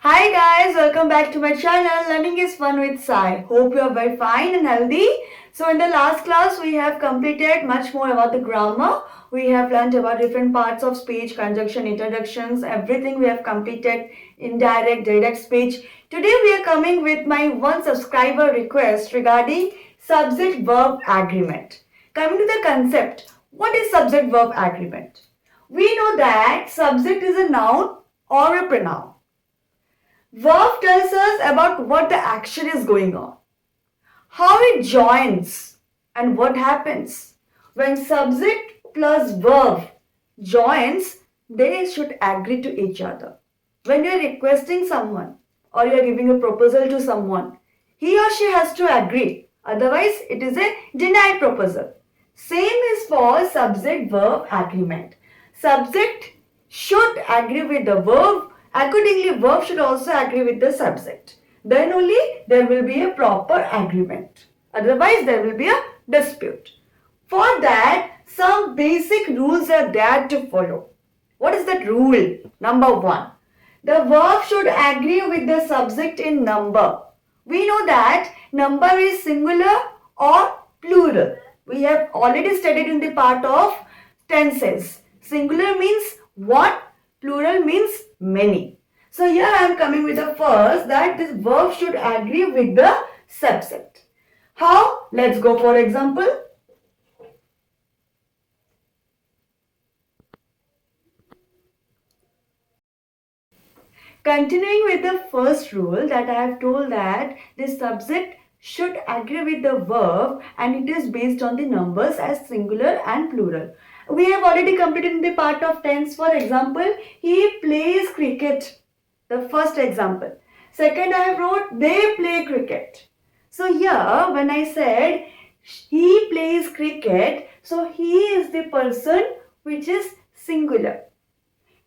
Hi guys, welcome back to my channel. Learning is fun with Sai. Hope you are very fine and healthy. So in the last class we have completed much more about the grammar. We have learned about different parts of speech, conjunction, introductions, everything we have completed, indirect, direct speech. Today we are coming with my one subscriber request regarding subject verb agreement. Coming to the concept, what is subject verb agreement? We know that subject is a noun or a pronoun. Verb tells us about what the action is going on, how it joins, and what happens. When subject plus verb joins, they should agree to each other. When you are requesting someone or you are giving a proposal to someone, he or she has to agree. Otherwise, it is a denied proposal. Same is for subject verb agreement. Subject should agree with the verb. Accordingly, verb should also agree with the subject. Then only there will be a proper agreement. Otherwise, there will be a dispute. For that, some basic rules are there to follow. What is that rule? Number one, the verb should agree with the subject in number. We know that number is singular or plural. We have already studied in the part of tenses. Singular means one, plural means many. So here I am coming with the first that this verb should agree with the subject. How? Let's go for example. Continuing with the first rule that I have told that the subject should agree with the verb and it is based on the numbers as singular and plural. We have already completed in the part of tense. For example, he plays cricket. The first example. Second, I have wrote they play cricket. So here when I said he plays cricket, so he is the person which is singular.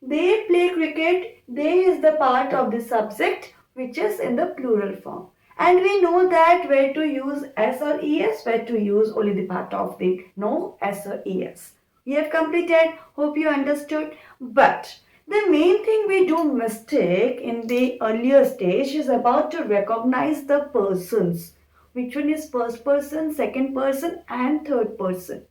They play cricket, they is the part of the subject which is in the plural form. And we know that where to use S or ES, where to use only the part of the no S or ES. We have completed, hope you understood. But the main thing we do mistake in the earlier stage is about to recognize the persons. Which one is first person, second person and third person.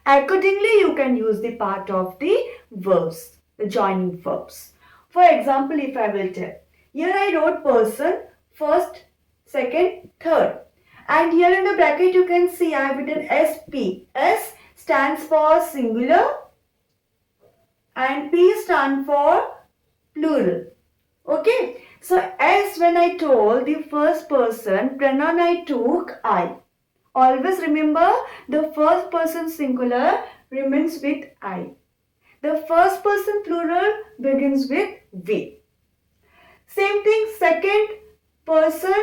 Accordingly, you can use the part of the verbs, the joining verbs. For example, if I will tell, here I wrote person, first, second, third. And here in the bracket you can see I have written SP. S stands for singular and P stands for plural. Okay. So S when I told the first person, pronoun I took I. Always remember the first person singular remains with I. The first person plural begins with we. Same thing, second person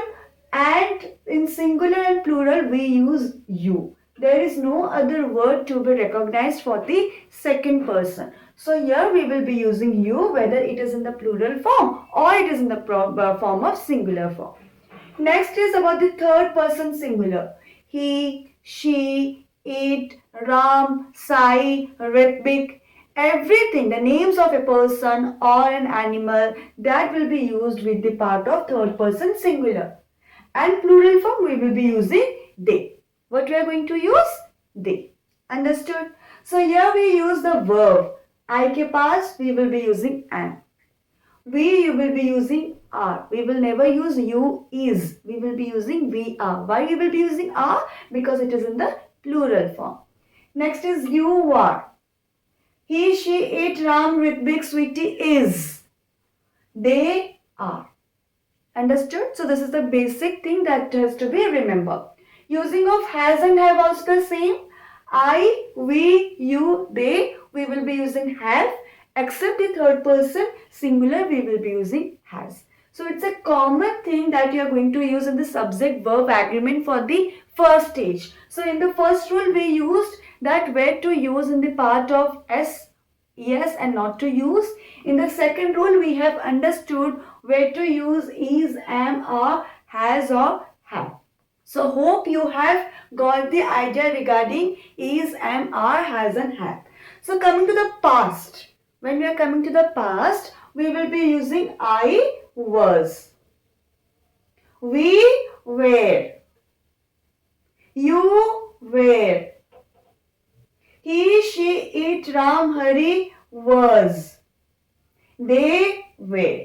and in singular and plural we use you. There is no other word to be recognized for the second person. So here we will be using you whether it is in the plural form or it is in the form of singular form. Next is about the third person singular. He, she, it, Ram, Sai, Ritvik, everything, the names of a person or an animal that will be used with the part of third person singular. And plural form we will be using they. What we are going to use? They. Understood? So here we use the verb. I ke paas we will be using am. We you will be using are. We will never use you is. We will be using we are. Why we will be using are? Because it is in the plural form. Next is you are. He, she, it, Ram, Ritvik, Sweetie is. They are. Understood? So this is the basic thing that has to be remembered. Using of has and have also the same. I, we, you, they. We will be using have. Except the third person singular we will be using has. So it's a common thing that you are going to use in the subject verb agreement for the first stage. So in the first rule we used that where to use in the part of S, yes and not to use. In the second rule we have understood where to use is, am, are, has or have. So hope you have got the idea regarding is, am, are, has and have. So coming to the past. When we are coming to the past, we will be using I, was. We were. You were. He, she, it, Ram, Hari was. They were.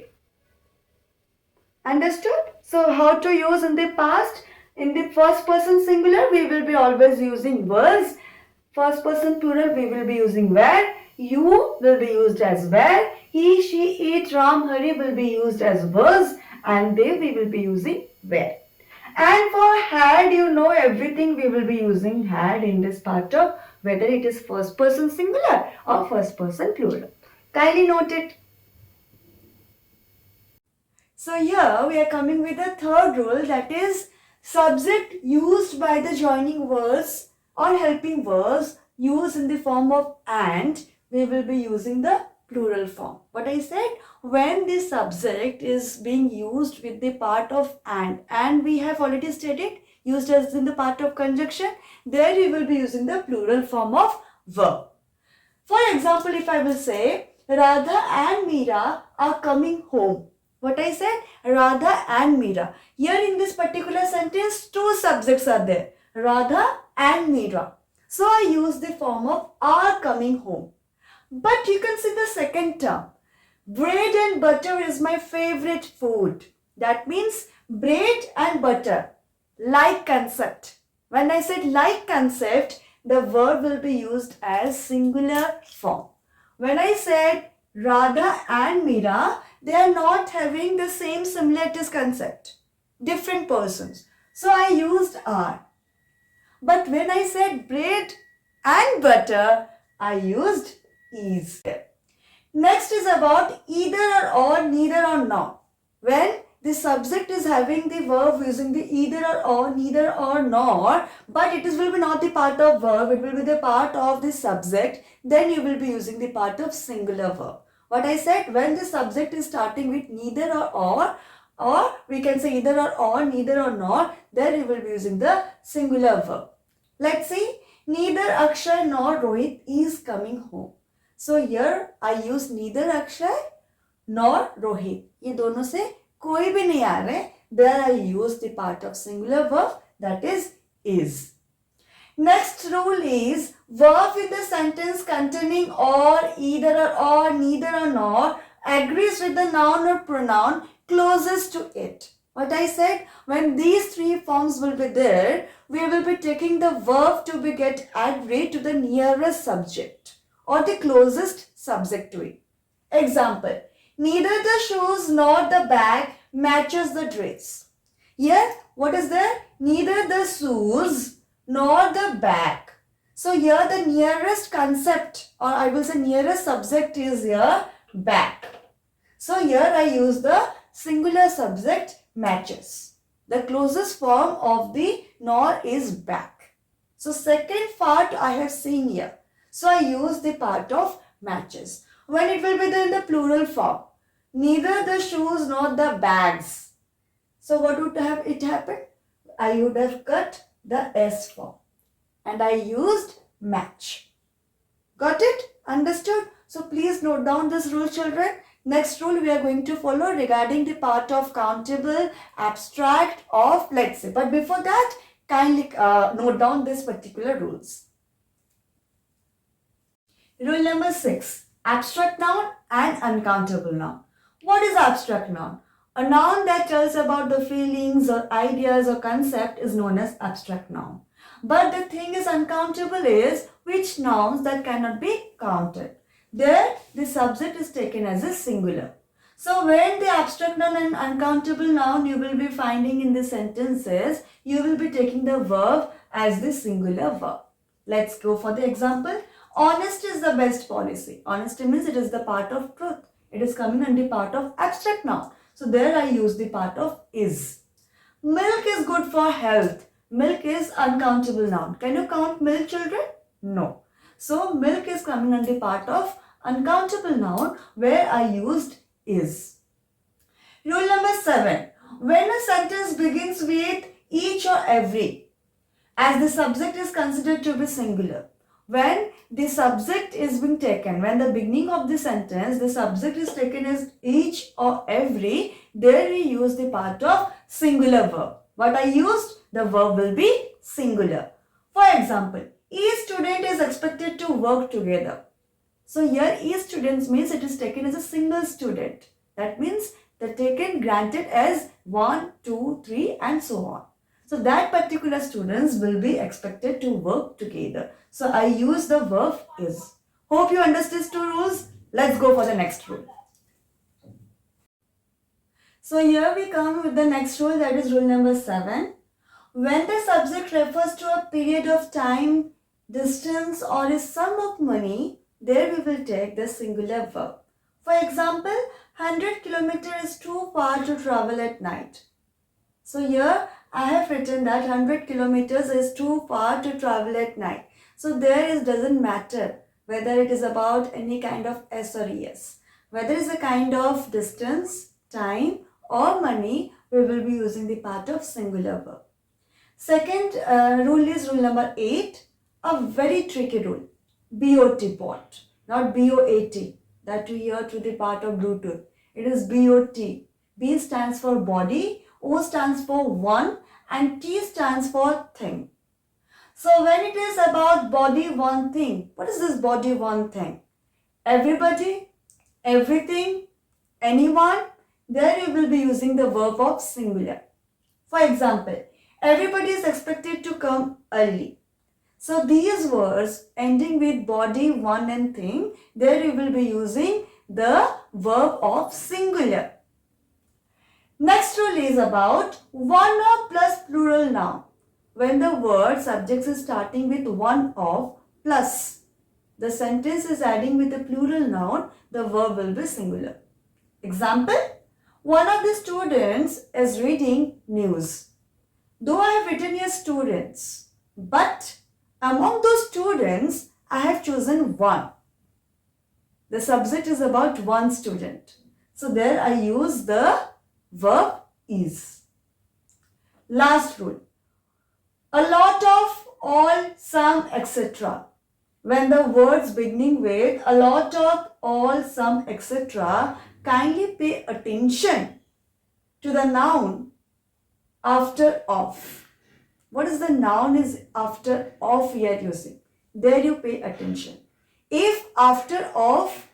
Understood? So how to use in the past? In the first person singular, we will be always using was. First person plural, we will be using were. You will be used as were. He, she, it, Ram, Hari will be used as was. And they we will be using were. And for had, you know everything we will be using had in this part of whether it is first person singular or first person plural. Kindly note it. So here we are coming with the third rule, that is subject used by the joining words or helping verbs used in the form of and, we will be using the plural form. What I said, when the subject is being used with the part of and we have already studied, used as in the part of conjunction, there we will be using the plural form of verb. For example, if I will say, Radha and Meera are coming home. What I said? Radha and Meera. Here in this particular sentence, two subjects are there. Radha and Meera. So I use the form of are coming home. But you can see the second term. Bread and butter is my favorite food. That means bread and butter. Like concept. When I said like concept, the verb will be used as singular form. When I said Radha and Meera, they are not having the same similarities concept. Different persons. So I used are. But when I said bread and butter, I used is. Next is about either or, neither or nor. When the subject is having the verb using the either or, neither or nor, but it will be not the part of verb, it will be the part of the subject, then you will be using the part of singular verb. What I said, when the subject is starting with neither or we can say either or, neither or nor, then you will be using the singular verb. Let's see, neither Akshay nor Rohit is coming home. So here I use neither Akshay nor Rohit. ये दोनों से कोई भी नहीं आ रहे. There I use the part of singular verb, that is. Next rule is verb in the sentence containing or, either or, neither or nor agrees with the noun or pronoun closest to it. What I said, when these three forms will be there, we will be taking the verb to be get agreed to the nearest subject or the closest subject to it. Example, neither the shoes nor the bag matches the dress. Here, what is there? Neither the shoes nor the bag. So here the nearest concept, or I will say nearest subject is here bag. So here I use the singular subject matches. The closest form of the nor is bag. So second part I have seen here. So I use the part of matches. When it will be there in the plural form, neither the shoes nor the bags. So what would have it happened? I would have cut the S form and I used match. Got it? Understood? So please note down this rule, children. Next rule we are going to follow regarding the part of countable, abstract, of, let's say. But before that, kindly note down these particular rules. Rule number 6. Abstract noun and uncountable noun. What is abstract noun? A noun that tells about the feelings or ideas or concept is known as abstract noun. But the thing is uncountable is which nouns that cannot be counted. There the subject is taken as a singular. So when the abstract noun and uncountable noun you will be finding in the sentences, you will be taking the verb as the singular verb. Let's go for the example. Honest is the best policy. Honesty means it is the part of truth. It is coming under part of abstract noun. So there I use the part of is. Milk is good for health. Milk is uncountable noun. Can you count milk, children? No. So milk is coming under part of uncountable noun where I used is. Rule number 7. When a sentence begins with each or every, as the subject is considered to be singular, when the subject is being taken, when the beginning of the sentence, the subject is taken as each or every, there we use the part of singular verb. What I used? The verb will be singular. For example, each student is expected to work together. So here each students means it is taken as a single student. That means they're taken granted as 1, 2, 3 and so on. So that particular students will be expected to work together. So I use the verb is. Hope you understood 2 rules. Let's go for the next rule. So here we come with the next rule, that is rule number 7. When the subject refers to a period of time, distance or a sum of money, there we will take the singular verb. For example, 100 kilometers is too far to travel at night. So here I have written that 100 kilometers is too far to travel at night. So there it doesn't matter whether it is about any kind of S or ES. Whether it is a kind of distance, time or money, we will be using the part of singular verb. Second rule is rule number 8, a very tricky rule. BOT, bot, not BOAT, that you hear to the part of Bluetooth. It is BOT. B stands for body, O stands for one and T stands for thing. So when it is about body one thing, what is this body one thing? Everybody, everything, anyone, there you will be using the verb of singular. For example, everybody is expected to come early. So these words ending with body, one and thing, there you will be using the verb of singular. Next rule is about one of plus plural noun. When the word subject is starting with one of plus, the sentence is adding with a plural noun, the verb will be singular. Example, one of the students is reading news. Though I have written here students, but among those students, I have chosen one. The subject is about one student. So there I use the verb is. Last rule. A lot of, all, some, etc. When the words beginning with a lot of, all, some, etc. kindly pay attention to the noun after of. What is the noun is after of we are using? There you pay attention. If after of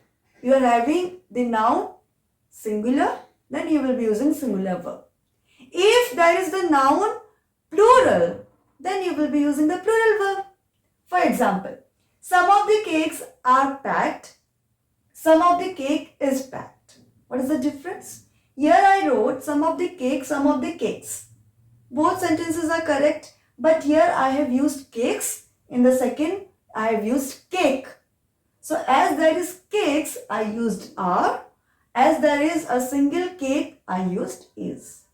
you are having the noun singular, then you will be using singular verb. If there is the noun plural, then you will be using the plural verb. For example, some of the cakes are packed. Some of the cake is packed. What is the difference? Here I wrote some of the cake, some of the cakes. Both sentences are correct, but here I have used cakes. In the second, I have used cake. So as there is cakes, I used are. As there is a single cake, I used is.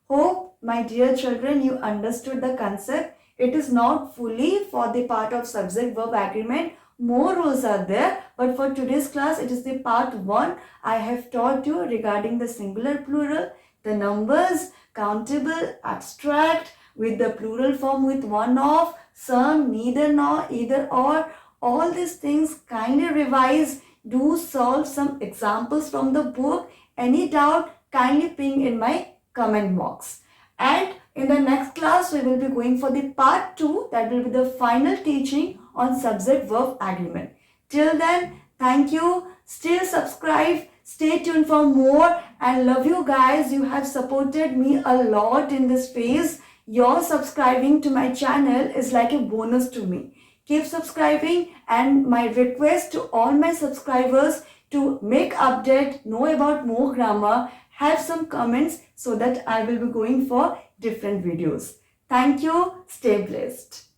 Hope, my dear children, you understood the concept. It is not fully for the part of subject-verb agreement. More rules are there, but for today's class, it is the part 1. I have taught you regarding the singular, plural, the numbers, countable, abstract, with the plural form with one of, some, neither, nor, either, or. All these things kindly revise. Do solve some examples from the book. Any doubt, kindly ping in my comment box. And in the next class, we will be going for the part 2. That will be the final teaching on subject-verb agreement. Till then, thank you. Still subscribe. Stay tuned for more. And love you guys. You have supported me a lot in this phase. Your subscribing to my channel is like a bonus to me. Keep subscribing, and my request to all my subscribers to make update, know about more grammar, have some comments so that I will be going for different videos. Thank you. Stay blessed.